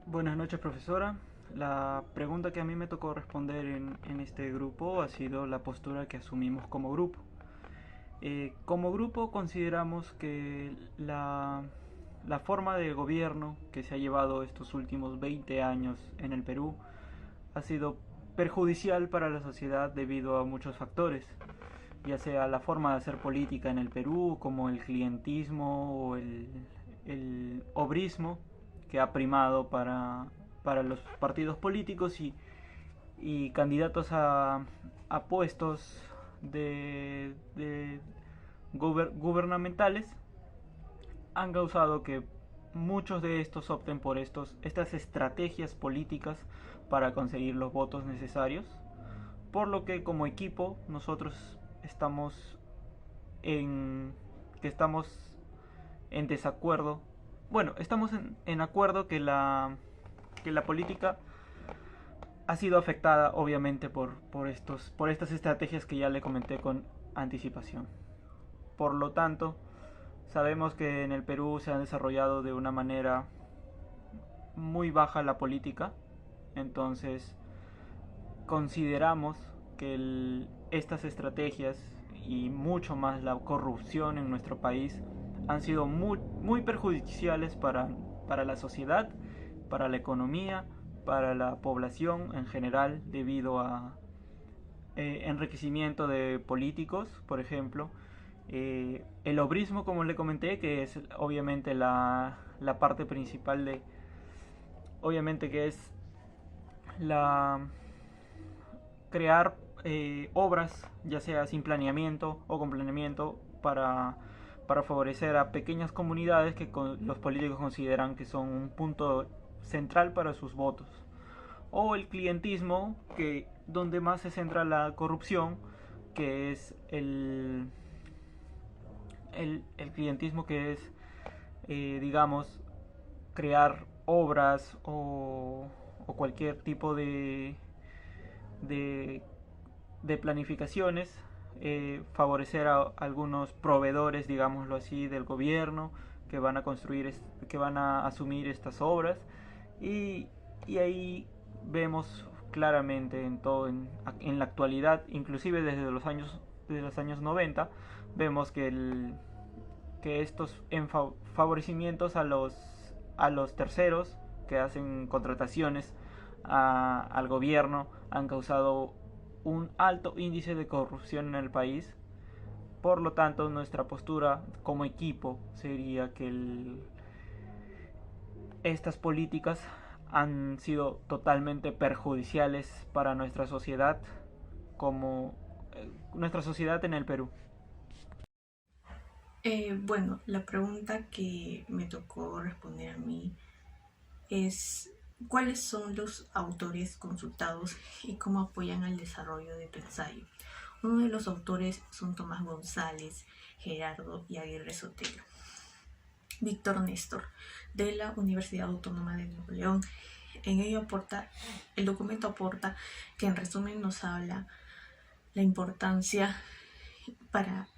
Buenas noches, profesora. La pregunta que a mí me tocó responder en este grupo ha sido la postura que asumimos como grupo. Como grupo consideramos que la forma de gobierno que se ha llevado estos últimos 20 años en el Perú ha sido perjudicial para la sociedad debido a muchos factores, ya sea la forma de hacer política en el Perú, como el clientismo o el obrismo que ha primado para los partidos políticos y candidatos a puestos de gubernamentales han causado que muchos de estos opten por estas estrategias políticas para conseguir los votos necesarios, por lo que como equipo nosotros estamos en que estamos en desacuerdo. Bueno, estamos en acuerdo que la política ha sido afectada obviamente por estas estrategias que ya le comenté con anticipación. Por lo tanto, sabemos que en el Perú se ha desarrollado de una manera muy baja la política, entonces consideramos que estas estrategias y mucho más la corrupción en nuestro país han sido muy perjudiciales para la sociedad, para la economía, para la población en general, debido a enriquecimiento de políticos, por ejemplo. El obrismo, como le comenté, que es obviamente la parte principal de, obviamente que es la crear obras, ya sea sin planeamiento o con planeamiento, para favorecer a pequeñas comunidades que los políticos consideran que son un punto central para sus votos. O el clientismo, que donde más se centra la corrupción, que es el clientismo que es, digamos, crear obras o cualquier tipo de, de planificaciones, favorecer a algunos proveedores, digámoslo así, del gobierno que van a construir, que van a asumir estas obras y, y ahí vemos claramente en todo en la actualidad, inclusive desde los años 90, vemos que estos favorecimientos a los terceros que hacen contrataciones al gobierno han causado un alto índice de corrupción en el país. Por lo tanto, nuestra postura como equipo sería que estas políticas han sido totalmente perjudiciales para nuestra sociedad, como nuestra sociedad en el Perú. Bueno, la pregunta que me tocó responder a mí es ¿cuáles son los autores consultados y cómo apoyan al desarrollo de tu ensayo? Uno de los autores son Tomás González, Gerardo y Aguirre Sotelo. Víctor Néstor, de la Universidad Autónoma de Nuevo León. En ello el documento aporta que en resumen nos habla la importancia para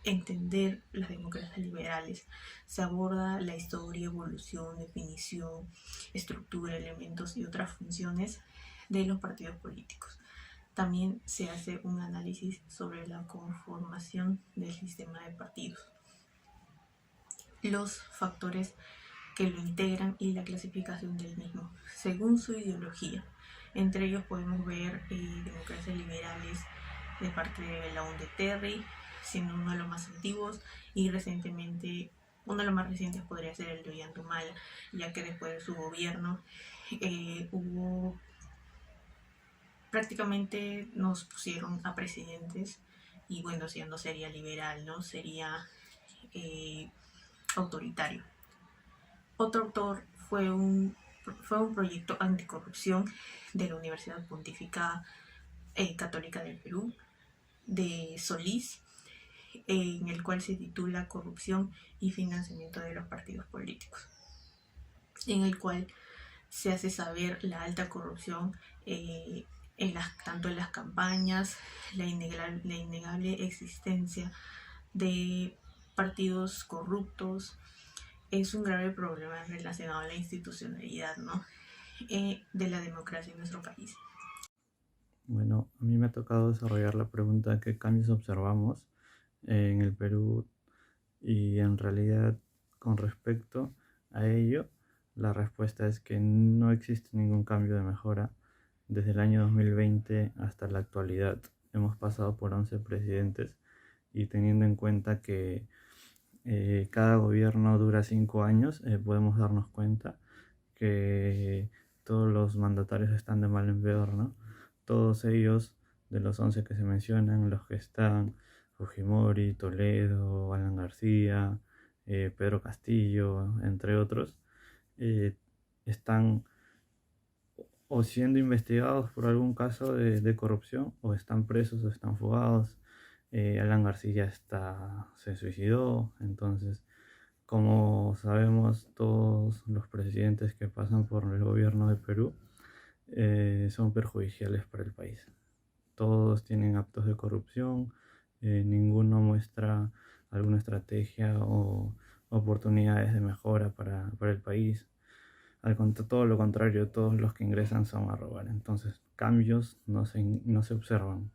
entender las democracias liberales. Se aborda la historia, evolución, definición, estructura, elementos y otras funciones de los partidos políticos. También se hace un análisis sobre la conformación del sistema de partidos, los factores que lo integran y la clasificación del mismo, según su ideología. Entre ellos podemos ver democracias liberales de parte de la UNDE Terry, siendo uno de los más antiguos, y recientemente, uno de los más recientes podría ser el de Ollantaytamala, ya que después de su gobierno hubo prácticamente nos pusieron a presidentes y bueno, si no sería liberal, ¿no? Sería autoritario. Otro autor fue un proyecto anticorrupción de la Universidad Pontificia Católica del Perú, de Solís, en el cual se titula Corrupción y financiamiento de los partidos políticos, en el cual se hace saber la alta corrupción tanto en las campañas, la innegable existencia de partidos corruptos. Es un grave problema relacionado a la institucionalidad, ¿no? de la democracia en nuestro país. Bueno, a mí me ha tocado desarrollar la pregunta ¿qué cambios observamos en el Perú? Y en realidad, con respecto a ello, la respuesta es que no existe ningún cambio de mejora desde el año 2020 hasta la actualidad. Hemos pasado por 11 presidentes y teniendo en cuenta que cada gobierno dura 5 años, podemos darnos cuenta que todos los mandatarios están de mal en peor, ¿no? Todos ellos, de los 11 que se mencionan, los que están Fujimori, Toledo, Alan García, Pedro Castillo, entre otros, están o siendo investigados por algún caso de corrupción, o están presos o están fugados. Alan García se suicidó. Entonces, como sabemos, todos los presidentes que pasan por el gobierno de Perú son perjudiciales para el país. Todos tienen actos de corrupción, ninguno muestra alguna estrategia o oportunidades de mejora para el país. Todo lo contrario, todos los que ingresan son a robar. Entonces, cambios no se observan.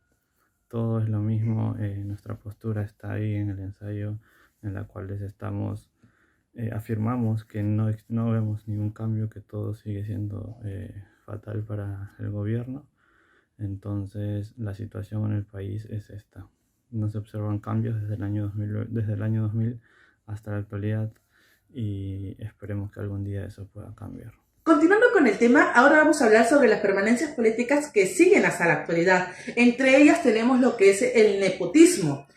Todo es lo mismo. Nuestra postura está ahí en el ensayo, en la cual afirmamos que no vemos ningún cambio, que todo sigue siendo fatal para el gobierno. Entonces, la situación en el país es esta. No se observan cambios desde el año 2000 hasta la actualidad, y esperemos que algún día eso pueda cambiar. Continuando con el tema, ahora vamos a hablar sobre las permanencias políticas que siguen hasta la actualidad. Entre ellas tenemos lo que es el nepotismo,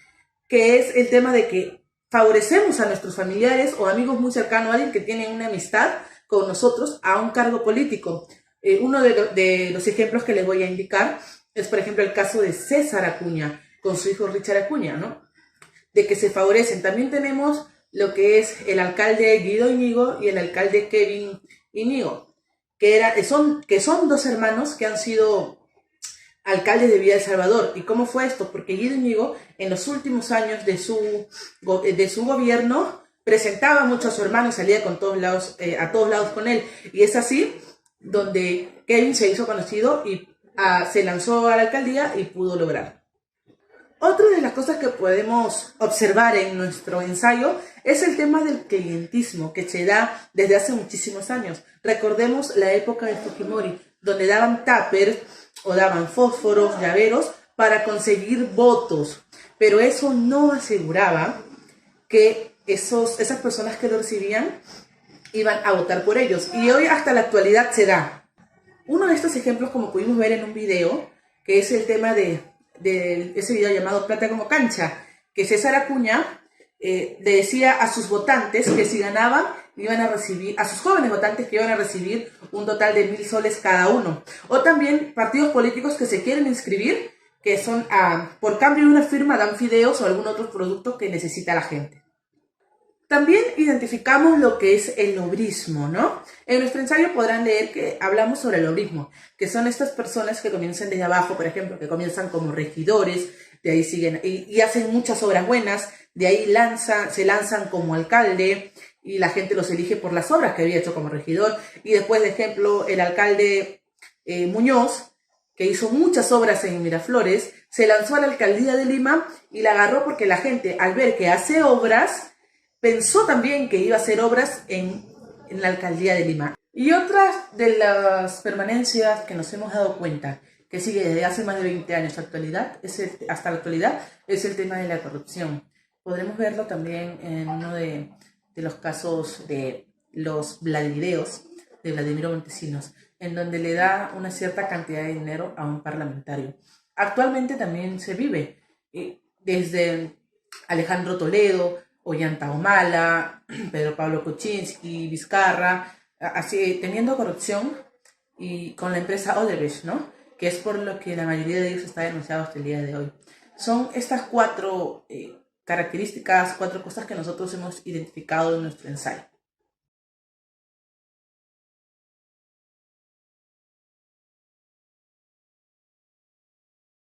que es el tema de que favorecemos a nuestros familiares o amigos muy cercanos, a alguien que tiene una amistad con nosotros, a un cargo político. Uno de los ejemplos que les voy a indicar es, por ejemplo, el caso de César Acuña con su hijo Richard Acuña, ¿no? De que se favorecen. También tenemos lo que es el alcalde Guido Iñigo y el alcalde Kevin Iñigo, que son dos hermanos que han sido alcaldes de Villa El Salvador. ¿Y cómo fue esto? Porque Guido Iñigo, en los últimos años de su gobierno, presentaba mucho a su hermano y salía a todos lados con él. Y es así donde Kevin se hizo conocido y se lanzó a la alcaldía y pudo lograr. Otra de las cosas que podemos observar en nuestro ensayo es el tema del clientismo, que se da desde hace muchísimos años. Recordemos la época de Fujimori, donde daban tupper o daban fósforos, llaveros, para conseguir votos. Pero eso no aseguraba que esas personas que lo recibían iban a votar por ellos. Y hoy hasta la actualidad se da. Uno de estos ejemplos, como pudimos ver en un video, que es el tema de ese video llamado Plata como cancha, que César Acuña le decía a sus votantes que si ganaban iban a recibir, a sus jóvenes votantes que iban a recibir un total de 1,000 soles cada uno. O también partidos políticos que se quieren inscribir, que son por cambio de una firma dan fideos o algún otro producto que necesita la gente. También identificamos lo que es el lobrismo, ¿no? En nuestro ensayo podrán leer que hablamos sobre el lobrismo, que son estas personas que comienzan desde abajo, por ejemplo, que comienzan como regidores, de ahí siguen y hacen muchas obras buenas, de ahí se lanzan como alcalde y la gente los elige por las obras que había hecho como regidor. Y después, de ejemplo, el alcalde Muñoz, que hizo muchas obras en Miraflores, se lanzó a la alcaldía de Lima y la agarró porque la gente, al ver que hace obras, pensó también que iba a hacer obras en la alcaldía de Lima. Y otra de las permanencias que nos hemos dado cuenta, que sigue desde hace más de 20 años hasta la actualidad, es el tema de la corrupción. Podremos verlo también en uno de los casos de los Vladivideos de Vladimiro Montesinos, en donde le da una cierta cantidad de dinero a un parlamentario. Actualmente también se vive desde Alejandro Toledo, Ollanta Humala, Pedro Pablo Kuczynski, Vizcarra, así teniendo corrupción y con la empresa Odebrecht, ¿no? Que es por lo que la mayoría de ellos está denunciado hasta el día de hoy. Son estas 4 características, 4 cosas que nosotros hemos identificado en nuestro ensayo.